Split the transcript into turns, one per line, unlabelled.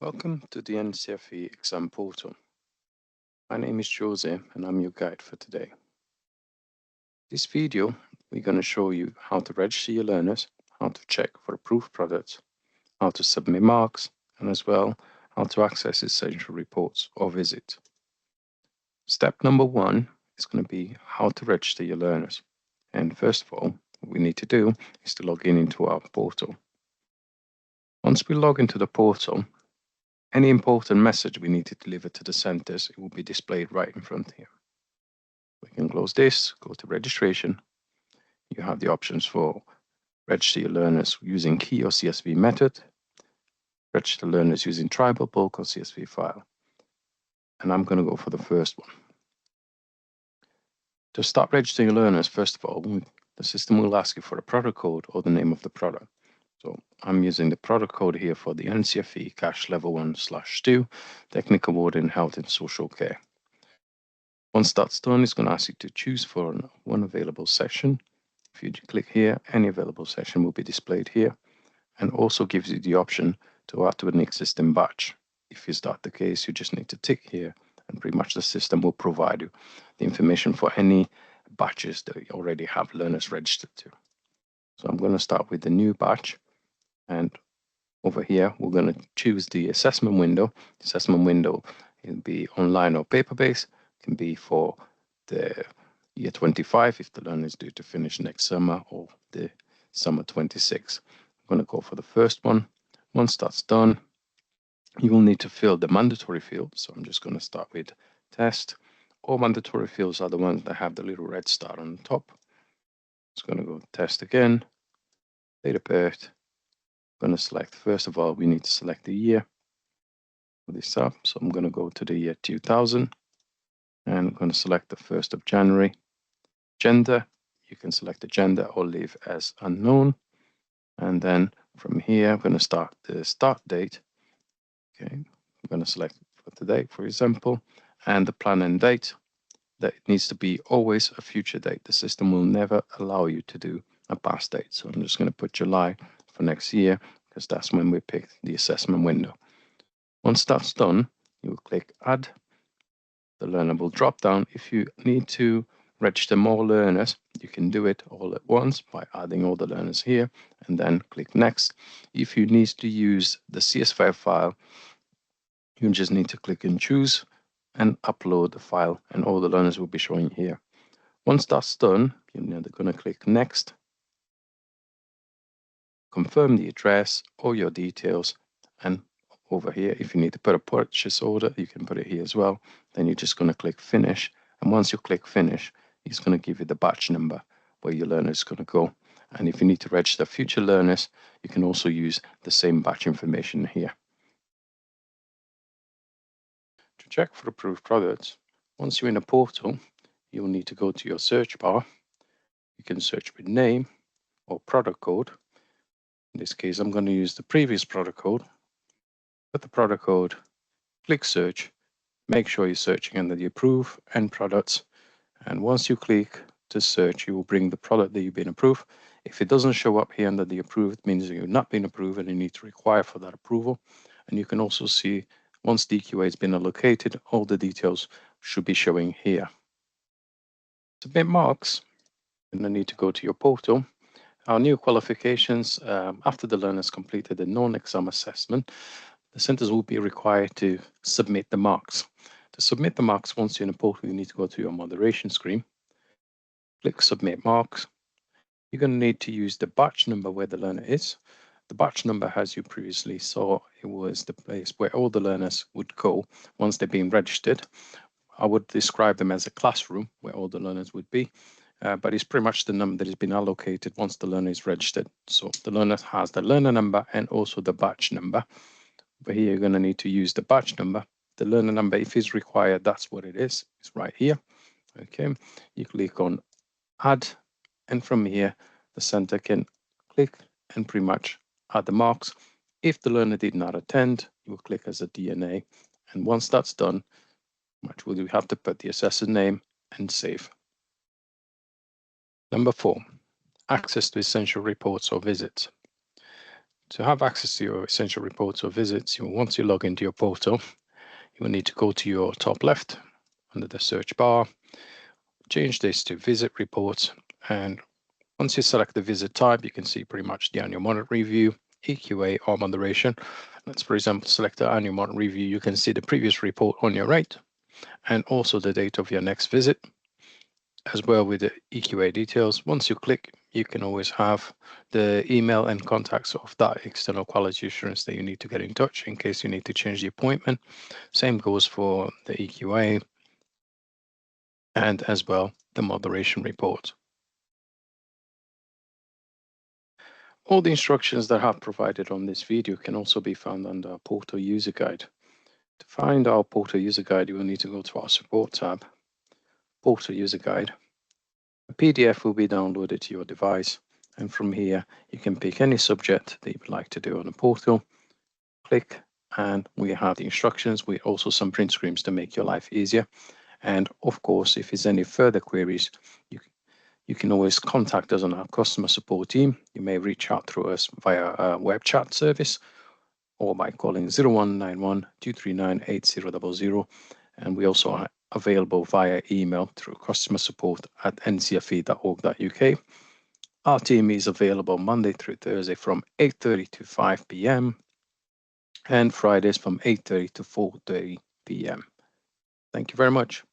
Welcome to the NCFE Exam Portal. My name is Jose and I'm your guide for today. This video, we're going to show you how to register your learners, how to check for approved products, how to submit marks, and as well, how to access essential reports or visit. Step number 1 is going to be how to register your learners. And first of all, what we need to do is to log in into our portal. Once we log into the portal, any important message we need to deliver to the centers, it will be displayed right in front here. We can close this, go to registration. You have the options for register your learners using key or CSV method, register learners using tribal, bulk, or CSV file. And I'm going to go for the first one. To start registering your learners, first of all, the system will ask you for a product code or the name of the product. So I'm using the product code here for the NCFE Cash Level 1/2 Technical Award in Health and Social Care. Once that's done, it's going to ask you to choose for one available session. If you click here, any available session will be displayed here, and also gives you the option to add to an existing batch. If is that the case, you just need to tick here, and pretty much the system will provide you the information for any batches that you already have learners registered to. So I'm going to start with the new batch. And over here, we're going to choose the assessment window. The assessment window can be online or paper-based. It can be for the year 25 if the learner is due to finish next summer, or the summer 26. I'm going to go for the first one. Once that's done, you will need to fill the mandatory field. So I'm just going to start with test. All mandatory fields are the ones that have the little red star on the top. It's going to go test again. Date of birth. Going to select, first of all, we need to select the year for this up. So I'm going to go to the year 2000 and I'm going to select the 1st of January. Gender, you can select the gender or leave as unknown. And then from here, I'm going to start the start date. Okay, I'm going to select for today, for example, and the plan and date. That needs to be always a future date. The system will never allow you to do a past date. So I'm just going to put July for next year, because that's when we pick the assessment window. Once that's done, you will click Add. The learner will drop down. If you need to register more learners, you can do it all at once by adding all the learners here and then click Next. If you need to use the CSV file, you just need to click and choose and upload the file, and all the learners will be showing here. Once that's done, you're going to click Next. Confirm the address, all your details, and over here, if you need to put a purchase order, you can put it here as well. Then you're just going to click Finish, and once you click Finish, it's going to give you the batch number where your learner is going to go. And if you need to register future learners, you can also use the same batch information here. To check for approved products, once you're in a portal, you'll need to go to your search bar. You can search with name or product code. In this case, I'm going to use the previous product code. Put the product code, click search, make sure you're searching under the approved and products. And once you click to search, you will bring the product that you've been approved. If it doesn't show up here under the approved, it means that you've not been approved and you need to require for that approval. And you can also see once DQA has been allocated, all the details should be showing here. Submit marks, and then need to go to your portal. Our new qualifications, after the learners completed the non-exam assessment, the centers will be required to submit the marks. To submit the marks, once you're in a portal, you need to go to your moderation screen, click Submit Marks. You're going to need to use the batch number where the learner is. The batch number, as you previously saw, it was the place where all the learners would go once they're being registered. I would describe them as a classroom where all the learners would be. But it's pretty much the number that has been allocated once the learner is registered. So the learner has the learner number and also the batch number. But here you're going to need to use the batch number. The learner number, if it's required, that's what it is. It's right here. Okay, you click on Add, and from here the center can click and pretty much add the marks. If the learner did not attend, you will click as a DNA, and once that's done, you have to put the assessor's name and save. Number 4, access to essential reports or visits. To have access to your essential reports or visits, once you log into your portal, you will need to go to your top left under the search bar, change this to visit reports, and once you select the visit type, you can see pretty much the annual monitor review, EQA, or moderation. Let's, for example, select the annual monitor review. You can see the previous report on your right and also the date of your next visit, as well with the EQA details. Once you click, you can always have the email and contacts of that external quality assurance that you need to get in touch in case you need to change the appointment. Same goes for the EQA and as well the moderation report. All the instructions that I have provided on this video can also be found under our Portal User Guide. To find our Portal User Guide, you will need to go to our Support tab, Portal User Guide. A PDF will be downloaded to your device, and from here you can pick any subject that you would like to do on the portal. Click, and we have the instructions with also some print screens to make your life easier. And of course, if there's any further queries, you can always contact us on our customer support team. You may reach out through us via a web chat service or by calling 0191 239 8000. And we also are available via email through customersupport@ncfe.org.uk. Our team is available Monday through Thursday from 8:30 to 5 p.m. and Fridays from 8:30 to 4:30 p.m. Thank you very much.